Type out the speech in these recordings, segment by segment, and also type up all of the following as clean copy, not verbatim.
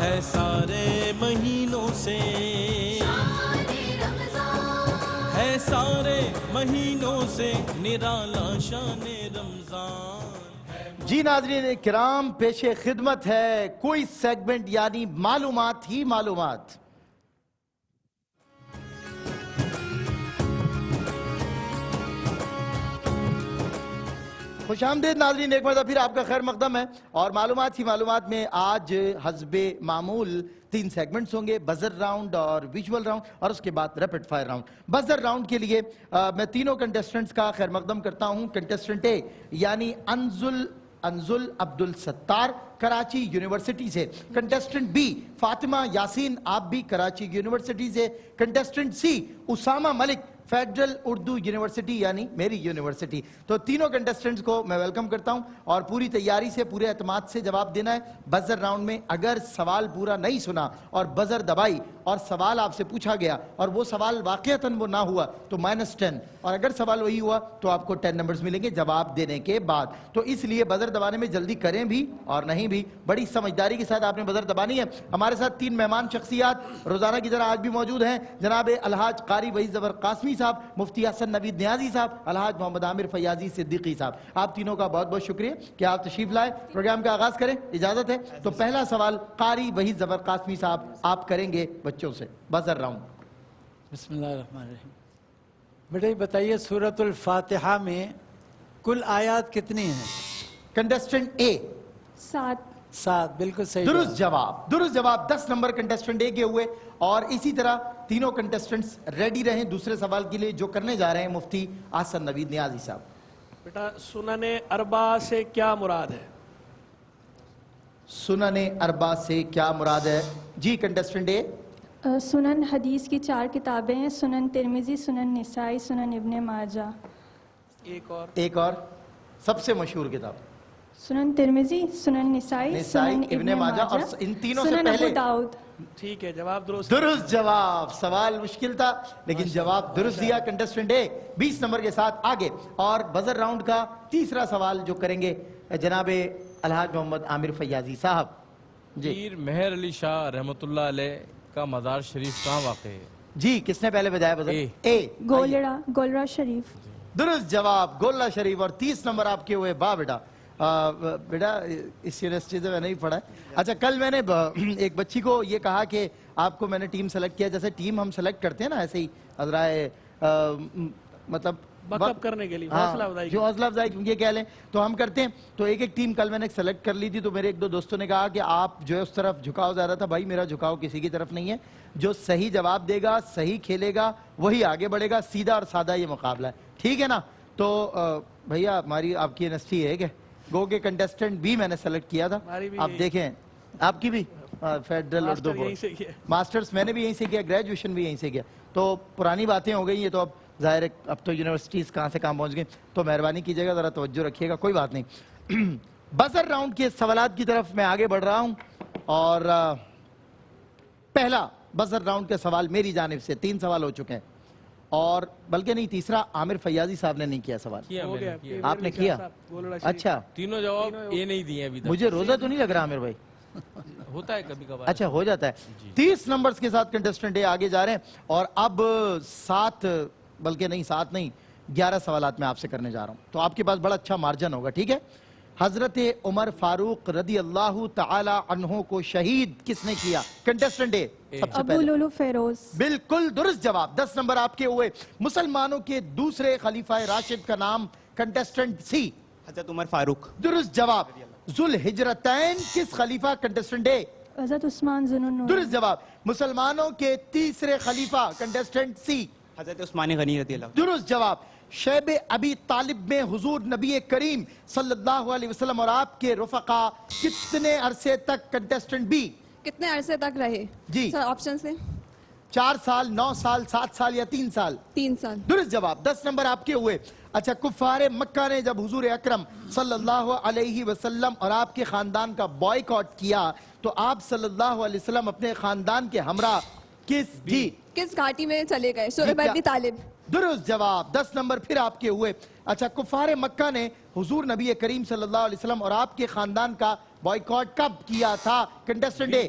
ہے سارے مہینوں سے، ہے سارے مہینوں سے نرالا شان رمضان۔ جی ناظرین کرام، پیش خدمت ہے کوئی سیگمنٹ یعنی معلومات ہی معلومات۔ خوش آمدید ناظرین، ایک مرتبہ پھر آپ کا خیر مقدم ہے، اور معلومات ہی معلومات میں آج حسب معمول 3 سیگمنٹس ہوں گے، بزر راؤنڈ اور ویژول راؤنڈ، اور اس کے بعد rapid fire round. Buzzer round کے لیے میں تینوں کنٹیسٹنٹس کا خیر مقدم کرتا ہوں۔ کنٹیسٹنٹ اے یعنی انزل عبدالستار کراچی یونیورسٹی سے، کنٹیسٹنٹ بی فاطمہ یاسین، آپ بھی کراچی یونیورسٹی سے، کنٹیسٹنٹ سی اسامہ ملک فیڈرل اردو یونیورسٹی یعنی میری یونیورسٹی۔ تو تینوں کنٹیسٹنٹس کو میں ویلکم کرتا ہوں، اور پوری تیاری سے پورے اعتماد سے جواب دینا ہے۔ بزر راؤنڈ میں اگر سوال پورا نہیں سنا اور بزر دبائی اور سوال آپ سے پوچھا گیا اور وہ سوال واقعتاً وہ نہ ہوا تو -10، اور اگر سوال وہی ہوا تو آپ کو 10 نمبرز ملیں گے جواب دینے کے بعد۔ تو اس لیے بزر دبانے میں جلدی کریں بھی اور نہیں بھی، بڑی سمجھداری کے ساتھ آپ نے بزر دبانی ہے۔ ہمارے ساتھ 3 مہمان شخصیات روزانہ کی طرح آج بھی موجود ہیں، جناب الحاج قاری وحید زبر قاسمی صاحب، مفتی حسن نوید نیازی صاحب، الحاج محمد عامر فیاضی صدیقی صاحب۔ آپ تینوں کا بہت بہت شکریہ کہ آپ تشریف لائے۔ پروگرام کا آغاز کریں، اجازت ہے تو پہلا سوال قاری وحید زبر قاسمی صاحب آپ کریں گے بچوں سے، بزر راؤنڈ۔ بسم اللہ الرحمن الرحیم۔ بیٹا یہ بتائیے سورۃ الفاتحہ میں کل آیات کتنی ہیں؟ کنٹیسٹنٹ اے 7، بالکل صحیح درست جواب 10 نمبر کنٹیسٹنٹ اے کے ہوئے، اور اسی طرح تینوں کنٹیسٹنٹس ریڈی رہیں دوسرے سوال کے لیے جو کرنے جا رہے ہیں مفتی حسن نوید نیازی صاحب۔ بیٹا سنن اربع سے کیا مراد ہے؟ سنن اربع سے کیا مراد ہے؟ جی کنٹیسٹنٹ اے۔ سنن حدیث کی 4 کتابیں ہیں، سنن ترمذی، سنن نسائی، سنن ابن ماجہ۔ ایک اور سب سے مشہور کتاب؟ سنن ترمذی، سنن نسائی، سنن ابن ماجہ، اور ان تینوں سے سنن ابو پہلے داؤد۔ ٹھیک ہے، جواب درست۔ درست جواب، سوال مشکل تھا لیکن جواب درست دیا کنٹیسٹنٹ اے 20 نمبر کے ساتھ آگے۔ اور بزر راؤنڈ کا تیسرا سوال جو کریں گے جناب الحاج محمد عامر فیاضی صاحب۔ جی پیر مہر علی شاہ رحمۃ اللہ علیہ کا مزار شریف کہاں واقع ہے؟ جی کس نے پہلے بتایا بزر؟ اے گولڑا شریف۔ درست جواب گولڑا شریف، اور 30 نمبر آپ کے ہوئے۔ بیٹا اس یونیورسٹی سے میں نہیں پڑھا ہے۔ اچھا کل میں نے ایک بچی کو یہ کہا کہ آپ کو میں نے ٹیم سلیکٹ کیا، جیسے ٹیم ہم سلیکٹ کرتے ہیں نا ایسے ہی حضرائے مطلب بیک اپ کرنے کے لیے حوصلہ افزائی، جو حوصلہ افزائی یہ کہہ لیں تو ہم کرتے ہیں۔ تو ایک ٹیم کل میں نے سلیکٹ کر لی تھی، تو میرے 1-2 دوستوں نے کہا کہ آپ جو ہے اس طرف جھکاؤ زیادہ تھا۔ بھائی میرا جھکاؤ کسی کی طرف نہیں ہے، جو صحیح جواب دے گا، صحیح کھیلے گا وہی آگے بڑھے گا، سیدھا اور سادہ یہ مقابلہ ہے، ٹھیک ہے نا؟ تو بھیا ہماری آپ کی یونیورسٹی ہے کہ گو کے کنٹیسٹنٹ بھی میں نے سلیکٹ کیا تھا، آپ دیکھیں آپ کی بھی فیڈرل اردو بورڈ ماسٹرز میں نے بھی یہیں سے کیا، گریجویشن بھی یہیں سے کیا۔ تو پرانی باتیں ہو گئی ہیں، تو اب ظاہر ہے اب تو یونیورسٹیز کہاں سے کہاں پہنچ گئی، تو مہربانی کیجیے گا ذرا توجہ رکھیے گا، کوئی بات نہیں۔ بزر راؤنڈ کے سوالات کی طرف میں آگے بڑھ رہا ہوں، اور پہلا بزر راؤنڈ کا سوال میری جانب سے، 3 سوال ہو چکے ہیں، اور بلکہ نہیں تیسرا عامر فیاضی صاحب نے نہیں کیا سوال، آپ نے کیا؟ اچھا تینوں جواب اے نہیں دیے ابھی تک۔ مجھے روزہ تو نہیں لگ رہا عامر بھائی؟ ہوتا ہے کبھی کبھار۔ اچھا ہو جاتا ہے۔ 30 نمبرز کے ساتھ کنٹیسٹنٹ اے آگے جا رہے ہیں، اور اب 7 بلکہ نہیں 7 نہیں 11 سوالات میں آپ سے کرنے جا رہا ہوں، تو آپ کے پاس بڑا اچھا مارجن ہوگا، ٹھیک ہے؟ حضرت عمر فاروق رضی اللہ تعالی عنہ کو شہید کس نے کیا؟ کنٹیسٹنٹ اے سب سے ابو پہلے لولو فیروز۔ بالکل درست جواب، 10 نمبر آپ کے ہوئے۔ مسلمانوں کے دوسرے خلیفہ راشد کا نام؟ کنٹیسٹنٹ سی حضرت عمر فاروق۔ درست جواب۔ ذوالحجرتین کس خلیفہ؟ کنٹیسٹنٹ اے حضرت عثمان ذو النورین۔ درست جواب۔ مسلمانوں کے تیسرے خلیفہ؟ کنٹیسٹنٹ سی حضرت عثمان غنی رضی اللہ۔ درست جواب۔ شیب ابی طالب میں حضور نبی کریم صلی اللہ علیہ وسلم اور آپ کے رفقا کتنے عرصے تک؟ کنٹیسٹنٹ بی کتنے عرصے تک رہے؟ جی سر آپشن سے 4 سال، 9 سال، 7 سال یا 3 سال؟ 3 سال۔ درست جواب، 10 نمبر آپ کے ہوئے۔ اچھا کفار مکہ نے جب حضور اکرم صلی اللہ علیہ وسلم اور آپ کے خاندان کا بائیکاٹ کیا تو آپ صلی اللہ علیہ وسلم اپنے خاندان کے ہمراہ کس گھاٹی میں چلے گئے؟ شعیب ابن طالب۔ درست جواب، 10 نمبر پھر آپ کے ہوئے۔ اچھا کفار مکہ نے حضور نبی کریم صلی اللہ علیہ وسلم اور آپ کے خاندان کا بائیکاٹ کب کیا تھا؟ کنٹیسٹنٹ اے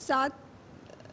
7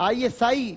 ISI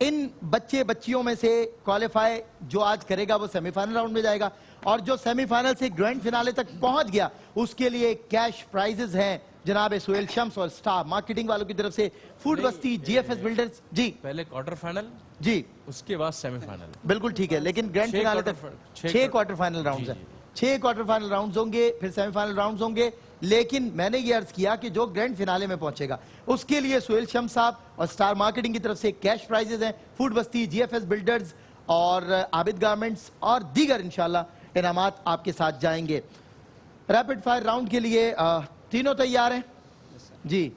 ان بچے بچیوں میں سے کوالیفائی جو آج کرے گا وہ سیمی فائنل راؤنڈ میں جائے گا, اور جو سیمی فائنل سے گرینڈ فنالے تک پہنچ گیا اس کے لیے کیش پرائزز ہیں جناب سہیل شمس اور سٹار مارکیٹنگ والوں کی طرف سے. فوڈ بستی, جی ایف ایس بلڈرز. جی پہلے کوارٹر فائنل, جی اس کے بعد سیمی فائنل. بالکل ٹھیک ہے, لیکن گرینڈ فنالے تک 6 کوارٹر فائنل راؤنڈز ہیں. 6 کوارٹر فائنل راؤنڈز ہوں گے, پھر سیمی فائنل راؤنڈز ہوں گے. لیکن میں نے یہ عرض کیا کہ جو گرینڈ فنالے میں پہنچے گا اس کے لیے سہیل شمس صاحب اور سٹار مارکیٹنگ کی طرف سے کیش پرائزز ہیں. فوڈ بستی, جی ایف ایس بلڈرز اور عابد گارمنٹس اور دیگر انشاءاللہ انعامات آپ کے ساتھ جائیں گے. ریپڈ فائر راؤنڈ کے لیے تینوں تیار ہیں؟ جی,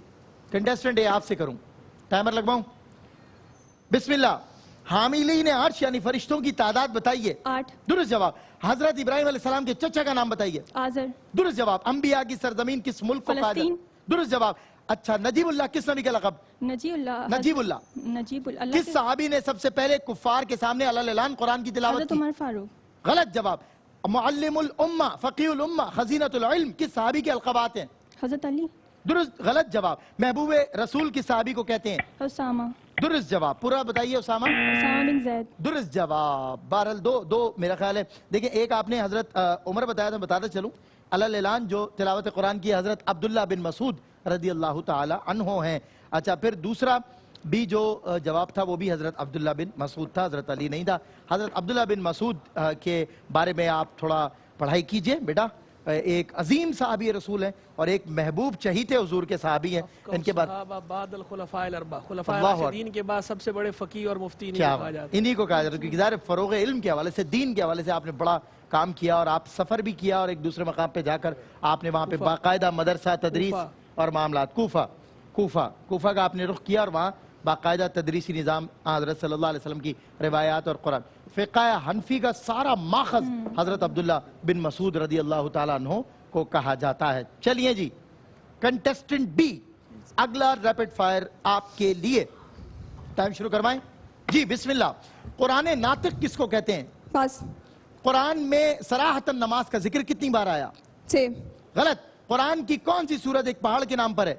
کنٹیسٹنٹ آپ سے کروں, ٹائمر لگواؤں؟ بسم اللہ. حاملین عرش یعنی فرشتوں کی تعداد بتائیے. 8. درست جواب. حضرت ابراہیم علیہ السلام کے چچا کا نام بتائیے. آزر. درست جواب. انبیاء کی سرزمین کس ملک کو کہا فلسطین. جاتا؟ درست جواب. اچھا, نجیب اللہ کس نبی کا لقب؟ نجیب اللہ. نجیب اللہ. نجیب اللہ. کس صحابی نے سب سے پہلے کفار کے سامنے علی اعلان قرآن کی تلاوت حضرت کی؟ عمر فاروق. غلط جواب. معلم الامہ, فقیہ الامہ, خزینۃ العلم کس صحابی کے القابات ہیں؟ حضرت علی. درست. غلط جواب. محبوب رسول کس صحابی کو کہتے ہیں؟ اسامہ. درست جواب. پورا بتائیے. اسامہ. اسامہ بن زید. درست جواب. بہرحال دو میرا خیال ہے. دیکھیں, ایک آپ نے حضرت عمر بتایا تھا, بتاتا چلوں. علی اعلان جو تلاوت قرآن کی حضرت عبداللہ بن مسعود رضی اللہ تعالی عنہ ہیں. اچھا, پھر دوسرا بھی جو جواب تھا وہ بھی حضرت عبداللہ بن مسعود تھا, حضرت علی نہیں تھا. حضرت عبداللہ بن مسعود کے بارے میں آپ تھوڑا پڑھائی کیجئے بیٹا. ایک عظیم صحابی رسول ہیں اور ایک محبوب چہیتے حضور کے صحابی ہیں. ان کے بعد بعد الخلفاء الاربعہ, خلفاء راشدین کے بعد سب سے بڑے فقیہ اور مفتی انہیں کہا جاتا ہے. انہی کو کہا جاتا ہے, کیونکہ ظاہر فروغ علم کے حوالے سے, دین کے حوالے سے آپ نے بڑا کام کیا, اور آپ سفر بھی کیا, اور ایک دوسرے مقام پہ جا کر آپ نے وہاں پہ باقاعدہ مدرسہ, تدریس اور معاملات. کوفہ کا آپ نے رخ کیا, اور وہاں باقاعدہ تدریسی نظام حضرت صلی اللہ علیہ وسلم کی روایات اور قرآن. فقہ حنفی کا سارا ماخذ حضرت عبداللہ بن مسعود رضی اللہ تعالیٰ عنہ کو کہا جاتا ہے. چلیے جی, کنٹیسٹنٹ بی, اگلا ریپڈ فائر آپ کے لیے. ٹائم شروع کروائیں جی. بسم اللہ. قرآن ناطق کس کو کہتے ہیں؟ پاس. قرآن میں صراحتاً نماز کا ذکر کتنی بار آیا؟ 6. غلط. قرآن کی کون سی سورت ایک پہاڑ کے نام پر ہے؟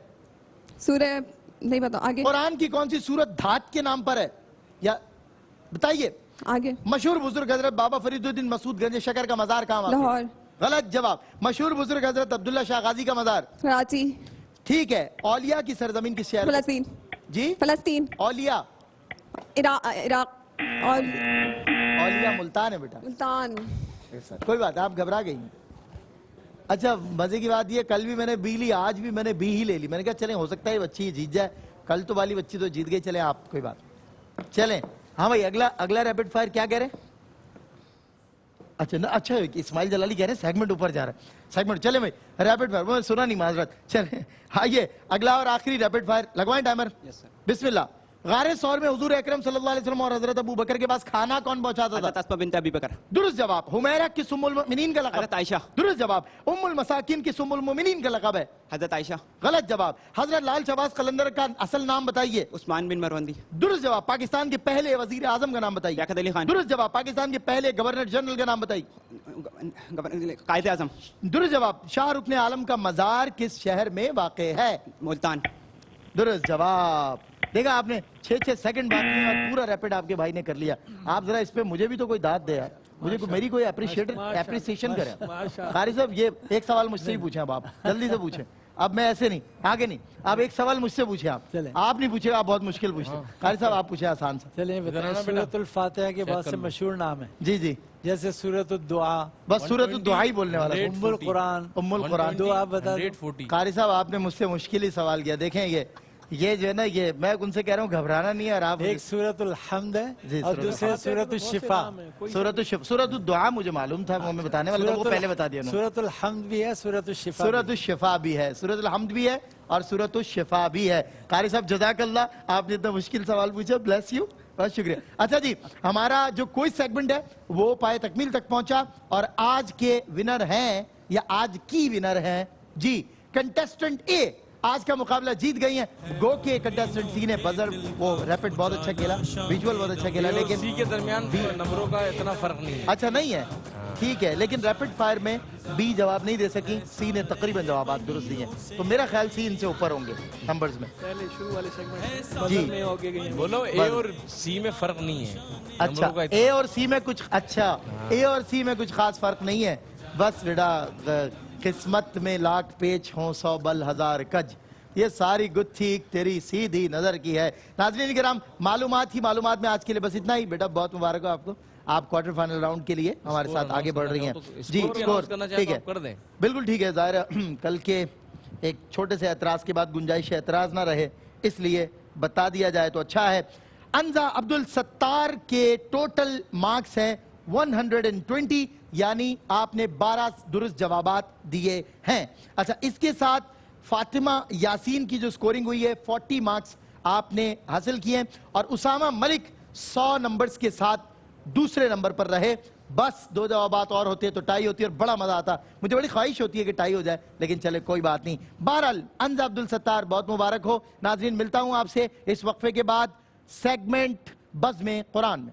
سورہ نہیں پتا. آگے. قرآن کی کون سی سورت دھات کے نام پر ہے؟ یا بتائیے. آگے. مشہور بزرگ حضرت بابا فرید الدین مسعود گنج شکر کا مزار کہاں واقع ہے؟ لاہور. غلط جواب. مشہور بزرگ حضرت عبداللہ شاہ غازی کا مزار؟ کراچی. ٹھیک ہے. اولیاء کی سرزمین کس شہر؟ فلسطین. جی, فلسطین. اولیاء. عراق. اور اولیاء ملتان ہے بیٹا. ملتان. کوئی بات, آپ گھبرا گئی. اچھا, مزے کی بات یہ, کل بھی میں نے بی لی, آج بھی میں نے بی ہی لے لی. میں نے کہا چلیں, ہو سکتا ہے بچی جیت جائے. کل تو والی بچی تو جیت گئی, چلیں آپ, کوئی بات. چلیں. ہاں بھائی, اگلا ریپڈ فائر کیا کہہ رہے ہیں؟ اچھا اسماعیل جلالی کہہ رہے ہیں سیگمنٹ اوپر جا رہا ہے. سیگمنٹ, چلیں بھائی, ریپڈ فائر, میں سنا نہیں معذرت. چلیں آئیے, اگلا اور آخری ریپڈ فائر لگوائیں ٹائمر. بسم اللہ. غار ثور میں حضور اکرم صلی اللہ علیہ وسلم اور حضرت ابو بکر کے پاس کھانا کون پہنچاتا تھا؟ حضرت اسماء بنت ابی بکر. درست جواب. حمیرہ کس ام المؤمنین کا لقب؟ حضرت عائشہ. درست جواب. ام المساکین کس ام المؤمنین کا لقب ہے؟ حضرت عائشہ. غلط جواب. حضرت لال شہباز قلندر کا اصل نام بتائیے. عثمان بن مروندی. درست جواب. پاکستان کے پہلے وزیر اعظم کا نام بتائیے. لیاقت علی خان. درست جواب. پاکستان کے پہلے گورنر جنرل کا نام بتائیے. قائد اعظم. درست جواب. شاہ رکن عالم کا مزار کس شہر میں واقع ہے؟ ملتان. درست جواب. دیکھا آپ نے 6 سیکنڈ باقی ہیں اور پورا ریپڈ آپ کے بھائی نے کر لیا. آپ ذرا اس پہ مجھے بھی تو کوئی داد دے یار, مجھے میری کوئی اپریسیشن کریں. قاری صاحب, یہ ایک سوال مجھ سے ہی پوچھیں, اب آپ جلدی سے پوچھیں. اب میں ایسے نہیں, آگے نہیں, آپ ایک سوال مجھ سے پوچھیں. آپ نہیں پوچھے, آپ بہت مشکل پوچھتے. قاری صاحب آپ پوچھیں آسان سے. چلیں بتائیں, سورۃ الفاتحہ کے بہت سے مشہور نام ہیں. جی جی, جیسے سورۃ الدعا. بس سورۃ الدعا ہی بولنے والا. ام القرآن. ام القرآن. دعا بتا دیں. 140. قاری صاحب آپ نے مجھ سے مشکل ہی سوال کیا. دیکھیں یہ جو ہے نا, یہ میں ان سے کہہ رہا ہوں گھبرانا نہیں ہے. اور آپ ایک سورۃ الحمد جی, ہے اور دوسرے سورۃ الشفا. سورۃ الدعا مجھے معلوم تھا, وہ میں بتانے والا تھا, وہ پہلے بتا دیا. سورۃ الحمد بھی ہے, سورۃ الشفا. سورۃ الشفا بھی ہے, سورۃ الحمد بھی ہے اور سورۃ الشفا بھی ہے. قاری صاحب جزاک اللہ, آپ نے اتنا مشکل سوال پوچھا, بلیس یو, بہت شکریہ. اچھا جی, ہمارا جو کوئی سیگمنٹ ہے وہ پائے تکمیل تک پہنچا, اور آج کے ونر ہیں یا آج کی ونر ہیں جی کنٹیسٹنٹ اے. آج کا مقابلہ جیت گئی ہیں. گو کے کنٹیسٹنٹ سی نے بزر, وہ ریپڈ بہت اچھا کھیلا, ویژول بہت اچھا کھیلا, لیکن سی کے درمیان نمبروں کا اتنا فرق نہیں ہے. اچھا نہیں ہے. ٹھیک ہے، لیکن ریپڈ فائر میں بی جواب نہیں دے سکی، سی نے تقریباً جوابات درست دیے ہیں، تو میرا خیال سی ان سے اوپر ہوں گے نمبرز میں. پہلے شروع والے سیگمنٹ جی میں ہو کے گئے. بولو اے اور سی میں فرق نہیں ہے. اچھا اے اور سی میں کچھ اے اور سی میں کچھ خاص فرق نہیں ہے. بس بیٹا قسمت میں لاکھ پیچ ہوں 100 بل 1000 کج، یہ ساری گتھی تیری سیدھی نظر کی ہے. ناظرین کرام معلومات میں آج کے لیے بس اتنا ہی. بیٹا بہت مبارک ہو آپ کو، آپ کوارٹر فائنل راؤنڈ کے لیے ہمارے ساتھ آگے بڑھ رہی ہیں. جی اسکور ٹھیک ہے، بالکل ٹھیک ہے. ظاہر کل کے ایک چھوٹے سے اعتراض کے بعد گنجائش اعتراض نہ رہے، اس لیے بتا دیا جائے تو اچھا ہے. انزا عبدالستار کے ٹوٹل مارکس ہیں 120، یعنی آپ نے 12 درست جوابات دیے ہیں. اچھا اس کے ساتھ فاطمہ یاسین کی جو سکورنگ ہوئی ہے 40 مارکس آپ نے حاصل کیے ہیں، اور اسامہ ملک 100 نمبرز کے ساتھ دوسرے نمبر پر رہے. بس 2 جوابات اور ہوتے تو ٹائی ہوتی اور بڑا مزہ آتا. مجھے بڑی خواہش ہوتی ہے کہ ٹائی ہو جائے، لیکن چلے کوئی بات نہیں. بہرحال انزا عبدالستار بہت مبارک ہو. ناظرین ملتا ہوں آپ سے اس وقفے کے بعد سیگمنٹ بزم قرآن میں.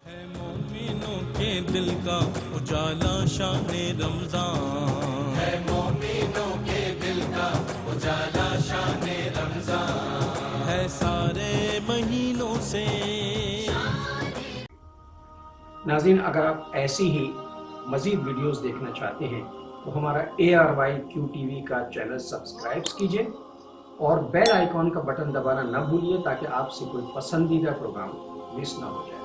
ہے مومنوں کے دل کا اجالا شان رمضان، ہے مومنوں کے دل کا اجالا شان رمضان، ہے سارے مہینوں سے. ناظرین اگر آپ ایسی ہی مزید ویڈیوز دیکھنا چاہتے ہیں تو ہمارا ARYQ-TV کا چینل سبسکرائب کیجئے اور بیل آئیکن کا بٹن دبانا نہ بھولیے تاکہ آپ سے کوئی پسندیدہ پروگرام مس نہ ہو جائے.